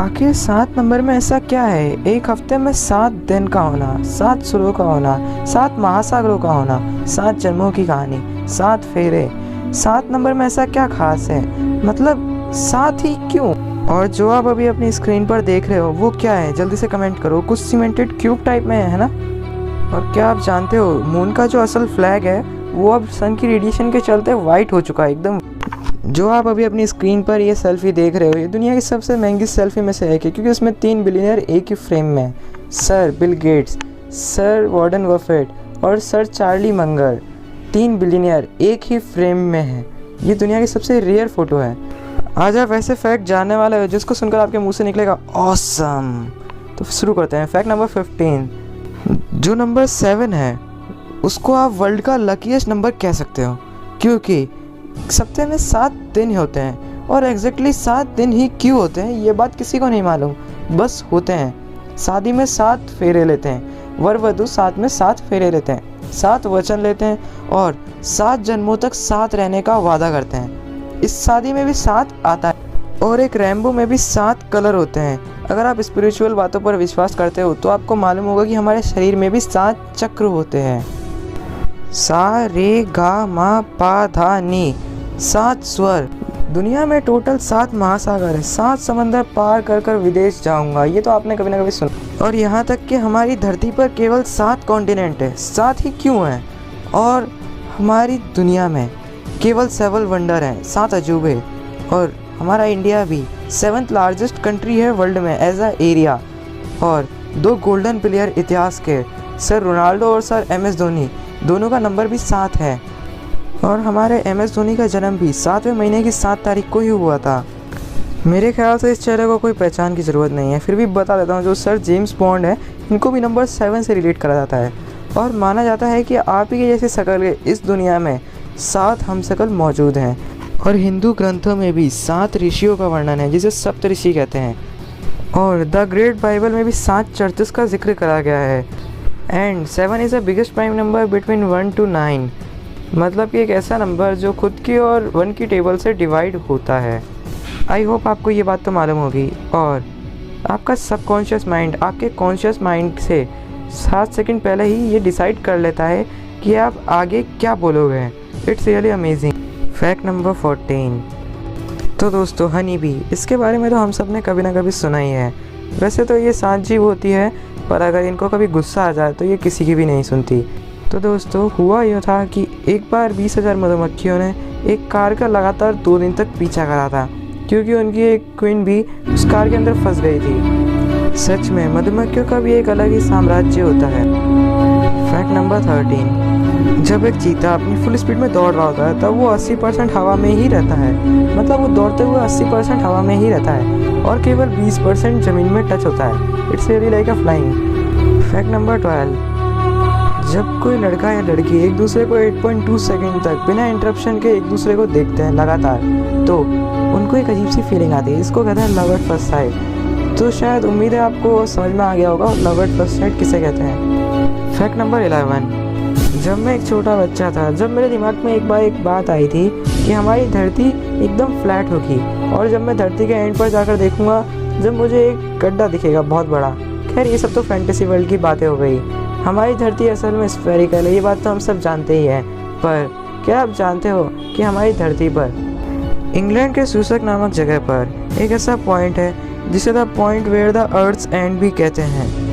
आखिर 7 नंबर में ऐसा क्या है? एक हफ्ते में 7 दिन का होना, 7 सुरों का होना, 7 महासागरों का होना, 7 जन्मों की कहानी, 7 फेरे। 7 नंबर में ऐसा क्या खास है? मतलब 7 ही क्यों? और जो आप अभी अपनी स्क्रीन पर देख रहे हो वो क्या है? जल्दी से कमेंट करो। कुछ सीमेंटेड क्यूब टाइप में है ना? और क्या आप जानते हो मून का जो असल फ्लैग है वो अब सन की रेडिएशन के चलते वाइट हो चुका है एकदम। जो आप अभी अपनी स्क्रीन पर ये सेल्फी देख रहे हो ये दुनिया की सबसे महंगी सेल्फी में से एक है, क्योंकि उसमें 3 बिलियनर एक ही फ्रेम में है। Sir Bill Gates, sir Warren Buffett और सर चार्ली मंगर, 3 बिलियनर एक ही फ्रेम में है। ये दुनिया की सबसे रेयर फ़ोटो है। आज आप ऐसे फैक्ट जानने वाले हो जिसको सुनकर आपके मुंह से निकलेगा ऑसम। तो शुरू करते हैं। Fact number 15। जो नंबर 7 है उसको आप वर्ल्ड का लकीएस्ट नंबर कह सकते हो, क्योंकि सप्ताह में 7 दिन ही होते हैं। और एग्जैक्टली 7 दिन ही क्यों होते हैं ये बात किसी को नहीं मालूम, बस होते हैं। शादी में 7 फेरे लेते हैं, वर वधू साथ में 7 फेरे लेते हैं, 7 वचन लेते हैं और 7 जन्मों तक साथ रहने का वादा करते हैं। इस शादी में भी 7 आता है और एक रेनबो में भी 7 कलर होते हैं। अगर आप स्पिरिचुअल बातों पर विश्वास करते हो तो आपको मालूम होगा कि हमारे शरीर में भी 7 चक्र होते हैं। सा रे गा मा पा धा नी, 7 स्वर। दुनिया में टोटल 7 महासागर है। 7 समंदर पार कर कर विदेश जाऊंगा, ये तो आपने कभी ना कभी सुना। और यहाँ तक कि हमारी धरती पर केवल 7 कॉन्टिनेंट है। 7 ही क्यों हैं? और हमारी दुनिया में केवल 7 वंडर हैं, 7 अजूबे। और हमारा इंडिया भी 7th लार्जेस्ट कंट्री है वर्ल्ड में एज अ एरिया। और 2 गोल्डन प्लेयर इतिहास के, सर रोनाल्डो और सर MS धोनी, दोनों का नंबर भी 7 है। और हमारे MS धोनी का जन्म भी 7वें महीने की 7 तारीख को ही हुआ था। मेरे ख्याल से इस चेहरे को कोई पहचान की ज़रूरत नहीं है, फिर भी बता देता हूँ। जो सर जेम्स बॉन्ड है इनको भी नंबर 7 से रिलेट करा जाता है। और माना जाता है कि आप ही के जैसे शकल के इस दुनिया में 7 हम शकल मौजूद हैं। और हिंदू ग्रंथों में भी 7 ऋषियों का वर्णन है जिसे सप्तऋषि कहते हैं। और द ग्रेट बाइबल में भी 7 चर्चेस का जिक्र करा गया है। And 7 is the biggest prime number between 1 to 9, मतलब कि एक ऐसा नंबर जो खुद की और 1 की टेबल से डिवाइड होता है। आई होप आपको ये बात तो मालूम होगी। और आपका सबकॉन्शियस माइंड आपके कॉन्शियस माइंड से 7 सेकंड पहले ही ये डिसाइड कर लेता है कि आप आगे क्या बोलोगे। It's really amazing. Fact number 14। तो दोस्तों हनी बी, इसके बारे में तो हम सब ने कभी ना कभी सुना ही है। वैसे तो ये 7 जीव होती है, पर अगर इनको कभी गुस्सा आ जाए तो ये किसी की भी नहीं सुनती। तो दोस्तों हुआ यूँ था कि एक बार 20,000 मधुमक्खियों ने एक कार का लगातार 2 दिन तक पीछा करा था, क्योंकि उनकी एक क्वीन भी उस कार के अंदर फंस गई थी। सच में मधुमक्खियों का भी एक अलग ही साम्राज्य होता है। Fact number 13। जब एक चीता अपनी फुल स्पीड में दौड़ रहा होता है तब वो 80% हवा में ही रहता है। मतलब वो दौड़ते हुए 80% हवा में ही रहता है और केवल 20% ज़मीन में टच होता है। It's really like a flying. Fact number 12। जब कोई लड़का या लड़की एक दूसरे को 8.2 सेकंड तक बिना इंटरप्शन के एक दूसरे को देखते हैं लगातार, तो उनको एक अजीब सी फीलिंग आती है। इसको कहते हैं लव एट फर्स्ट साइट। तो शायद उम्मीद है आपको समझ में आ गया होगा लव एट फर्स्ट साइट किसे कहते हैं। Fact number 11। जब मैं एक छोटा बच्चा था, जब मेरे दिमाग में एक बात आई थी कि हमारी धरती एकदम फ्लैट होगी, और जब मैं धरती के एंड पर जाकर देखूंगा जब मुझे एक गड्ढा दिखेगा बहुत बड़ा। खैर ये सब तो फैंटेसी वर्ल्ड की बातें हो गई। हमारी धरती असल में स्फेरिकल है, ये बात तो हम सब जानते ही हैं। पर क्या आप जानते हो कि हमारी धरती पर इंग्लैंड के सूसक नामक जगह पर एक ऐसा पॉइंट है जिसे the point where the earth's end भी कहते हैं।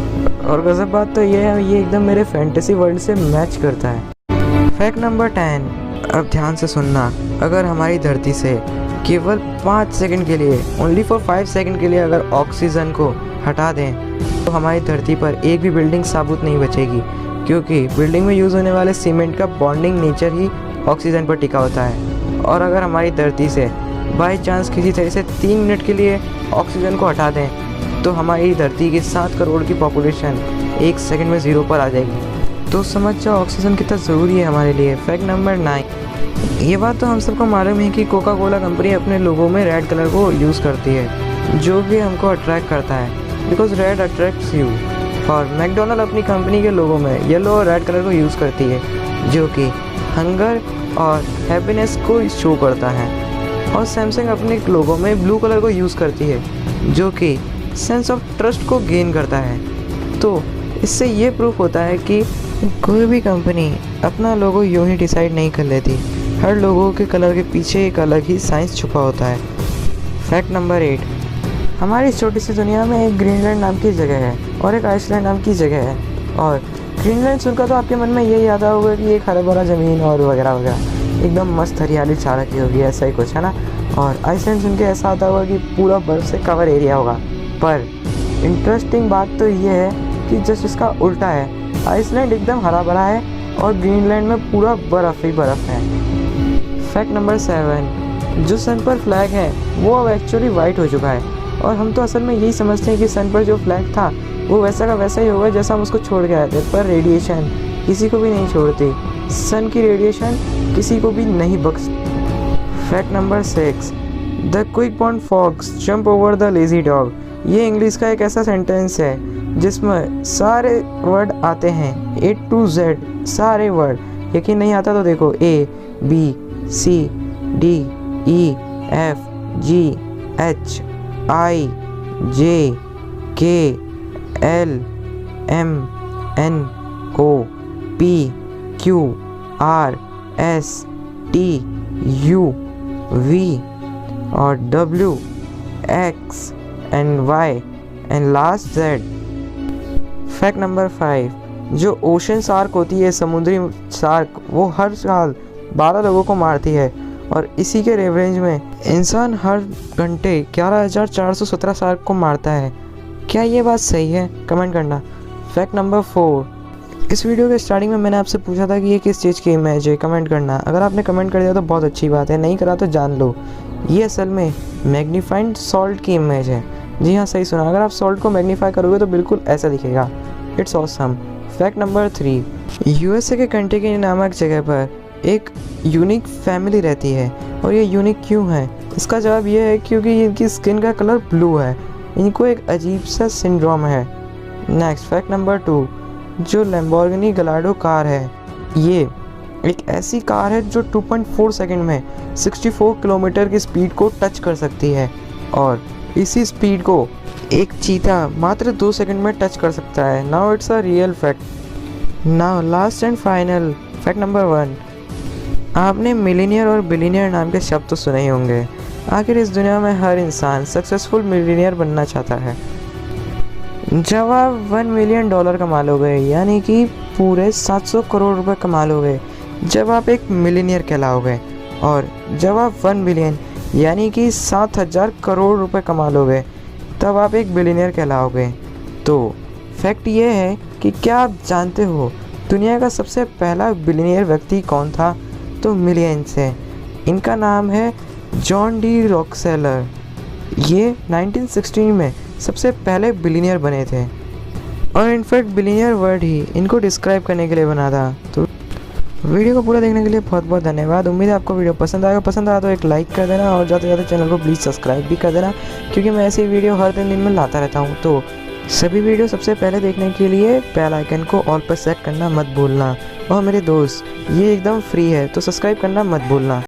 और गजब बात तो ये है, ये एकदम मेरे फैंटेसी वर्ल्ड से मैच करता है। Fact number 10। अब ध्यान से सुनना, अगर हमारी धरती से केवल 5 सेकंड के लिए, ओनली फॉर 5 सेकंड के लिए अगर ऑक्सीजन को हटा दें तो हमारी धरती पर एक भी बिल्डिंग साबुत नहीं बचेगी, क्योंकि बिल्डिंग में यूज़ होने वाले सीमेंट का बॉन्डिंग नेचर ही ऑक्सीजन पर टिका होता है। और अगर हमारी धरती से बाई चांस किसी तरह से 3 मिनट के लिए ऑक्सीजन को हटा दें तो हमारी धरती की 7 करोड़ की पॉपुलेशन 1 सेकंड में 0 पर आ जाएगी। तो समझ जाओ ऑक्सीजन कितना ज़रूरी है हमारे लिए। Fact number 9। ये बात तो हम सबको मालूम है कि कोका कोला कंपनी अपने लोगों में रेड कलर को यूज़ करती है, जो कि हमको अट्रैक्ट करता है, बिकॉज रेड अट्रैक्ट्स यू। और मैकडोनल्ड अपनी कंपनी के लोगों में येलो और रेड कलर को यूज़ करती है, जो कि हंगर और हैप्पीनेस को शो करता है। और सैमसंग अपने लोगों में ब्लू कलर को यूज़ करती है, जो कि सेंस ऑफ ट्रस्ट को गेन करता है। तो इससे ये प्रूफ होता है कि कोई भी कंपनी अपना लोगो यूं ही डिसाइड नहीं कर लेती। हर लोगों के कलर के पीछे एक अलग ही साइंस छुपा होता है। फैक्ट नंबर 8, हमारी इस छोटी सी दुनिया में एक ग्रीनलैंड नाम की जगह है और एक आइसलैंड नाम की जगह है। और ग्रीनलैंड सुनकर तो आपके मन में यही याद होगा कि एक हरा भरा ज़मीन और वगैरह वगैरह, एकदम मस्त हरियाली छा रखी होगी, ऐसा ही कुछ है ना। और आइसलैंड सुन के ऐसा आता होगा कि पूरा बर्फ़ से कवर एरिया होगा। पर इंटरेस्टिंग बात तो ये है कि जस्ट इसका उल्टा है। आइसलैंड एकदम हरा भरा है और ग्रीनलैंड में पूरा बर्फ़ ही बर्फ़ है। फैक्ट नंबर 7, जो सन पर फ्लैग है वो अब एक्चुअली वाइट हो चुका है। और हम तो असल में यही समझते हैं कि सन पर जो फ्लैग था वो वैसा का वैसा ही होगा जैसा हम उसको छोड़ के आए थे। पर रेडिएशन किसी को भी नहीं छोड़ती। सन की रेडिएशन किसी को भी नहीं बख्श। फैक्ट नंबर 6, द क्विक बॉन्ड fox jump over the lazy dog. ये इंग्लिश का एक ऐसा सेंटेंस है जिसमें सारे वर्ड आते हैं, A to Z सारे वर्ड। यकीन नहीं आता तो देखो, A B C D E F G H I J K L M N O P Q R S T U V और W X and Y and last Z। Fact number 5, जो ocean shark होती है, समुद्री shark, वो हर साल 12 लोगों को मारती है। और इसी के रेवरेंज में इंसान हर घंटे 11,417 शार्क को मारता है। क्या ये बात सही है? कमेंट करना। फैक्ट नंबर 4, इस वीडियो के स्टार्टिंग में मैंने आपसे पूछा था कि ये किस चीज़ की इमेज है, कमेंट करना। अगर आपने कमेंट कर दिया तो बहुत अच्छी बात है, नहीं करा तो जान लो ये असल में मैग्नीफाइड सॉल्ट की इमेज है। जी हाँ, सही सुना। अगर आप सॉल्ट को मैग्नीफाई करोगे तो बिल्कुल ऐसा दिखेगा। It's awesome. Fact number 3, USA के कंटेकी नामक जगह पर एक यूनिक फैमिली रहती है। और ये यूनिक क्यों है? इसका जवाब ये है क्योंकि इनकी स्किन का कलर ब्लू है। इनको एक अजीब सा सिंड्रोम है। नेक्स्ट फैक्ट नंबर 2, जो लैम्बोर्गिनी गलाडो कार है, ये एक ऐसी कार है जो 2.4 सेकंड में 64 किलोमीटर की स्पीड को टच कर सकती है। और इसी स्पीड को एक चीता मात्र 2 सेकंड में टच कर सकता है। Now it's a real fact. Now last and final fact number 1, आपने मिलीनियर और बिलीनियर नाम के शब्द तो सुने ही होंगे। आखिर इस दुनिया में हर इंसान सक्सेसफुल मिलीनियर बनना चाहता है। जब आप $1 मिलियन कमा लोगे, यानी कि पूरे 700 करोड़ रुपए कमा लोगे, जब आप एक मिलीनियर कहलाओगे। और जब आप 1 बिलियन यानी कि 7,000 करोड़ रुपए कमा लोगे, तब आप एक बिलीनियर कहलाओगे। तो फैक्ट ये है कि क्या आप जानते हो दुनिया का सबसे पहला बिलीनियर व्यक्ति कौन था? तो मिलियंस है। इनका नाम है जॉन डी रॉकफेलर। ये 1916 में सबसे पहले बिलीनियर बने थे। और इनफैक्ट बिलीनियर वर्ड ही इनको डिस्क्राइब करने के लिए बना था। तो वीडियो को पूरा देखने के लिए बहुत बहुत धन्यवाद। उम्मीद है आपको वीडियो पसंद आएगा। पसंद आया तो एक लाइक कर देना और ज़्यादा से ज़्यादा चैनल को प्लीज़ सब्सक्राइब भी कर देना, क्योंकि मैं ऐसी वीडियो हर दिन में लाता रहता हूँ। तो सभी वीडियो सबसे पहले देखने के लिए बेल आइकन को ऑल पर सेट करना मत भूलना। और मेरे दोस्त, ये एकदम फ्री है, तो सब्सक्राइब करना मत भूलना।